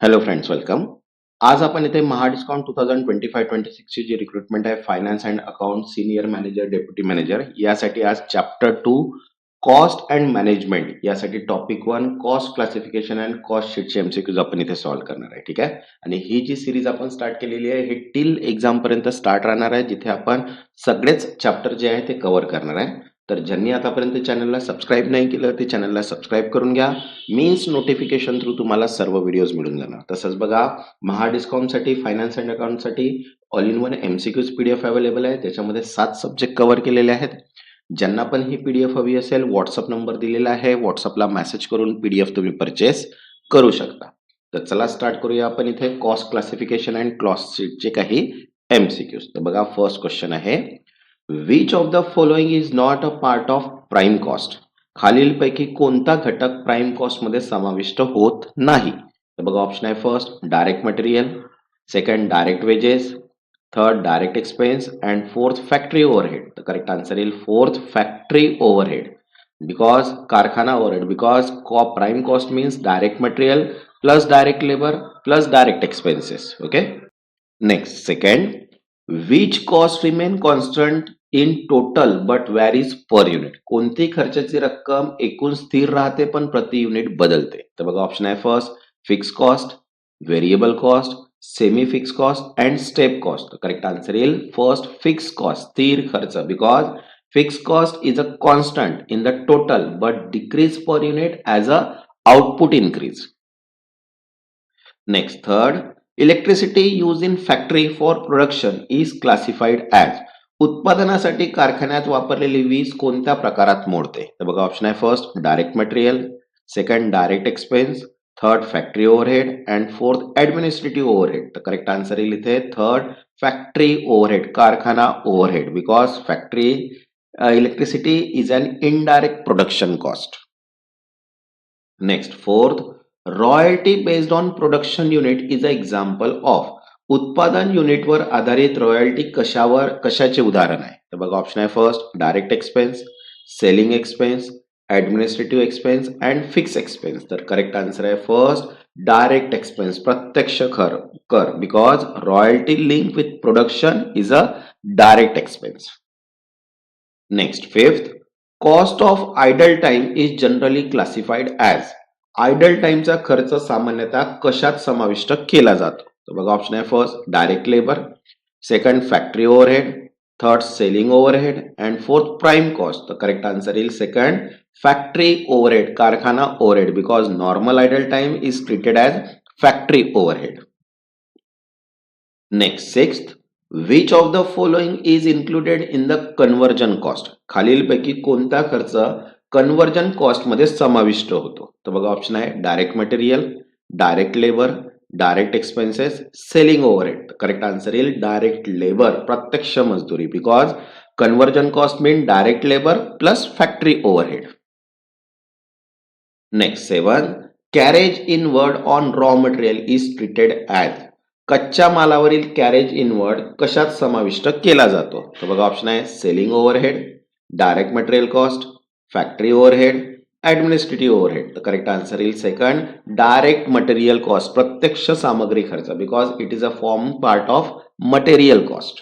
Hello friends, welcome. आज आपण इथे महाडिस्काउंट 2025-26 ची जी रिक्रुटमेंट आहे finance and account senior manager deputy manager यासाठी आज चॅप्टर 2 कॉस्ट अँड मॅनेजमेंट यासाठी topic 1 cost classification and cost शीटचे एमसीक्यूज आपण इथे सॉल्व्ह करणार आहे. ठीक आहे. आणि ही जी सिरीज आपण स्टार्ट केलेली आहे हे टिल एक्झाम पर्यंत स्टार्ट राहणार आहे, जिथे आपण सगळेच चॅप्टर जे आहे ते कव्हर करणार आहे. तर ज्यांनी आतापर्यंत चॅनलला सबस्क्राईब नाही केलं ते चॅनलला सबस्क्राईब करून घ्या. मीन्स नोटिफिकेशन थ्रू तुम्हाला सर्व व्हिडिओज मिळून जाणार. तसंच बघा, महाडिस्काउंटसाठी फायनान्स अँड अकाउंटसाठी all in one MCQs PDF available आहे. त्याच्यामध्ये 7 सब्जेक्ट कव्हर केलेले आहेत. ज्यांना पण ही पीडीएफ हवी असेल, व्हॉट्सअप नंबर दिलेला आहे, व्हॉट्सअपला मेसेज करून पीडीएफ तुम्ही परचेस करू शकता. तर चला स्टार्ट करूया आपण इथे कॉस्ट क्लासिफिकेशन अँड कॉस्ट शीटचे काही एमसीक्यूज. तर बघा, फर्स्ट क्वेश्चन आहे, which of the following is not a part of prime cost. खालीलपैकी कोणता घटक प्राइम कॉस्ट मध्ये समाविष्ट होत नाही. तर बघा, ऑप्शन आहे first direct material, second direct wedges, third direct expense and fourth factory overhead. तर करेक्ट आन्सर येईल फोर्थ फॅक्टरी ओव्हरहेड. बिकॉज कारखाना overhead, because prime cost means direct material plus direct labour plus direct expenses. Okay. Next, second, which cost remain constant in total but varies per unit. कोणती खर्चाची रक्कम एकूण स्थिर राहते पण प्रति युनिट बदलते. तर बघा, ऑप्शन आहे first fix cost, variable cost, semi fix cost and step cost. Correct answer येईल फर्स्ट फिक्स कॉस्ट, स्थिर खर्च, because fix cost is a constant in the total but decrease per unit as a output increase. Next, third, electricity use in factory for production is classified as. उत्पादनासाठी कारखान्यात वापरलेली वीज कोणत्या प्रकारात मोडते. तर बघा, ऑप्शन आहे first direct material, second direct expense, third factory overhead and fourth administrative overhead. तर करेक्ट आन्सर येईल इथे थर्ड फॅक्टरी ओव्हरहेड, कारखाना overhead, because factory electricity is an indirect production cost. Next, fourth, royalty based on production unit is a example of. उत्पादन युनिटवर आधारित royalty कशाचे उदाहरण आहे. तर बघा, ऑप्शन आहे first direct expense, selling expense, administrative expense and fix expense. तर करेक्ट आन्सर आहे फर्स्ट डायरेक्ट एक्सपेन्स, प्रत्यक्ष कर, because royalty link with production is a direct expense. Next, fifth, cost of idle time is generally classified as. Idle टाइमचा खर्च सामान्यतः कशात समाविष्ट केला जातो. तर बघा, ऑप्शन आहे first direct labour, second factory overhead, third selling overhead and fourth prime cost. तर करेक्ट आन्सर येईल सेकंड फॅक्टरी ओव्हरहेड, कारखाना overhead, because normal idle time is treated as factory overhead. Next, sixth, which of the following is included in the conversion cost. खालीलपैकी कोणता खर्च conversion cost मध्ये समाविष्ट होतो. तर बघा, ऑप्शन आहे direct material, direct labour, direct expenses, selling overhead. Correct answer येईल डायरेक्ट लेबर, प्रत्यक्ष मजदुरी, because conversion cost mean direct labour plus factory overhead. Next, seven, carriage inward on raw material is treated as. कच्च्या मालावरील carriage inward कशात समाविष्ट केला जातो. तर बघा, ऑप्शन आहे selling overhead, direct material cost, factory overhead, administrative overhead. तर करेक्ट आन्सर येईल सेकंड डायरेक्ट मटेरियल कॉस्ट, प्रत्यक्ष सामग्री खर्च, because it is a form part of material cost.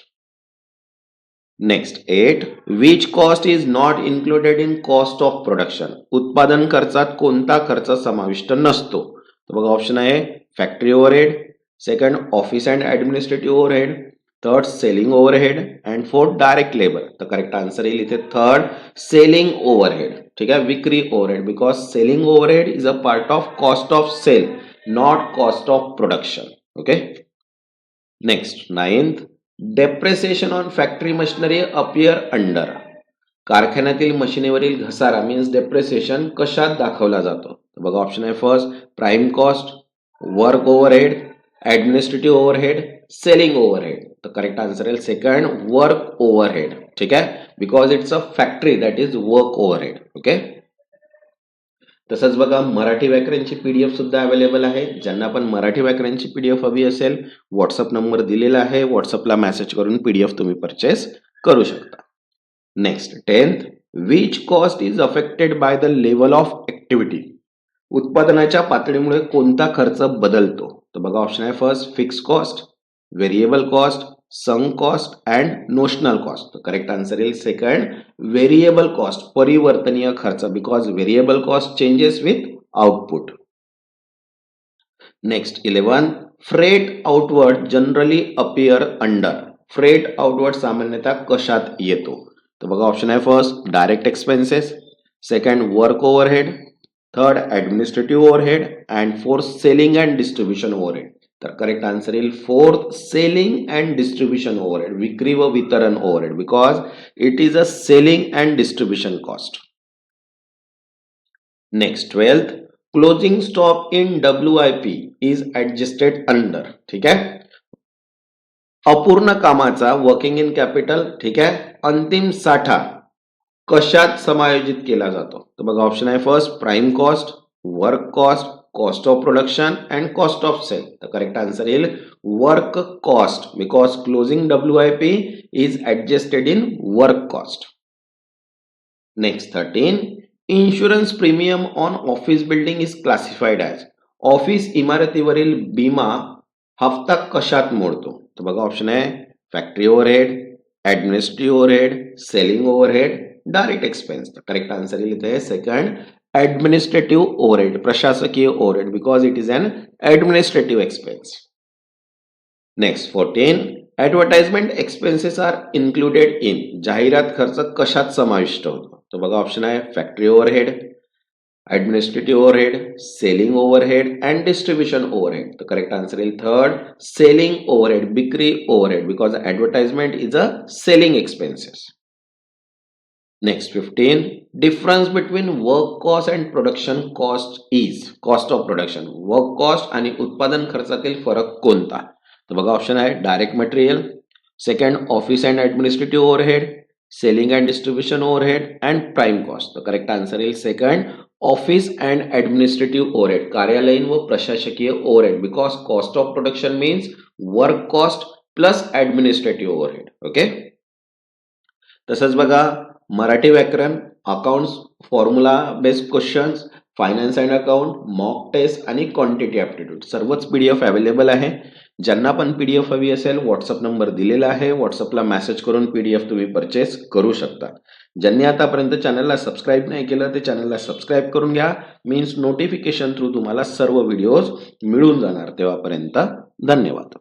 Next, 8, which cost is not included in cost of production. उत्पादन खर्चात कोणता खर्च समाविष्ट नसतो. तर बघा, ऑप्शन आहे factory overhead, second office and administrative overhead, third selling overhead and fourth direct labour. तर करेक्ट आन्सर येईल इथे थर्ड सेलिंग ओव्हरहेड. ठीक आहे, विक्री overhead, because selling overhead is a part of cost of sale, not cost of production. Okay. Next, ninth, depreciation on factory machinery appear under. कारखान्यातील मशिनरीवरील घसारा means depreciation कशात दाखवला जातो. बघा, ऑप्शन आहे first prime cost, work overhead, administrative overhead, selling overhead. तर correct answer आहे सेकंड वर्क ओव्हरहेड. ठीक आहे, because it's a factory, that is work overhead. Okay. तसंच बघा, मराठी व्याकरणची पीडीएफ सुद्धा अवेलेबल आहे. ज्यांना पण मराठी व्याकरणची पीडीएफ हवी असेल, व्हॉट्सअप नंबर दिलेला आहे, व्हॉट्सअपला मेसेज करून पीडीएफ तुम्ही परचेस करू शकता. Next, 10th, which cost is affected by the level of activity. उत्पादनाच्या पातळीमुळे कोणता खर्च बदलतो? तर बघा ऑप्शन आहे first fix cost, variable cost, sunk cost and notional cost. Correct answer येईल सेकंड व्हेरिएबल कॉस्ट, परिवर्तनीय खर्च, because variable cost changes with output. Next 11 freight outward generally appear under. Freight outward सामान्यतः कशात येतो? तर बघा ऑप्शन आहे first direct expenses, second work overhead, third administrative overhead and fourth selling and distribution overhead. तर correct answer येईल fourth selling and distribution overhead, विक्री व वितरण overhead, because it is a selling and distribution cost. Next 12th closing stock in WIP is adjusted under. ठीक आहे, अपूर्ण कामाचा working in capital, ठीक आहे, अंतिम साठा कशात समायोजित केला जातो? तर बघा ऑप्शन आहे first prime cost, work cost, cost of production and cost of sale. तर करेक्ट आन्सर येईल work cost, because closing WIP is adjusted in work cost. Next 13 insurance premium on office building is classified as. Office इमारतीवरील विमा हप्ता कशात मोडतो? तर बघा option आहे factory overhead, administrative overhead, selling overhead, direct expense. तर करेक्ट आन्सर येईल इथे सेकंड ऍडमिनिस्ट्रेटिव्ह ओव्हरहेड, प्रशासकीय overhead, because it is an administrative expense. Next 14 advertisement expenses are included in. जाहिरात खर्च कशात समाविष्ट होतो? तो बघा ऑप्शन आहे factory overhead, administrative overhead, selling overhead and distribution overhead. तर करेक्ट आन्सर येईल थर्ड सेलिंग ओव्हरहेड, विक्री overhead, because advertisement is a selling expenses. Next 15 difference between work cost and production cost is. Cost of production, work cost आणि उत्पादन खर्चातील फरक कोणता? तर बघा ऑप्शन आहे direct material, second office and administrative overhead, selling and distribution overhead and prime cost. तर correct answer येईल second office and administrative overhead, कार्यालयीन व प्रशासकीय overhead, because cost of production means work cost plus administrative overhead. Okay, तसंच बघा मराठी व्याकरण, accounts, formula based questions, finance and account, mock test आणि quantity aptitude सर्वच PDF अवेलेबल आहे. ज्यांना पण PDF हवी असेल व्हॉट्सअप नंबर दिलेला आहे, व्हॉट्सअपला मेसेज करून PDF तुम्ही परचेस करू शकता. ज्यांनी आतापर्यंत चॅनलला सबस्क्राईब नाही केलं ते चॅनलला सबस्क्राईब करून घ्या, मीन्स नोटिफिकेशन थ्रू तुम्हाला सर्व व्हिडिओज मिळून जाणार. तेव्हापर्यंत धन्यवाद.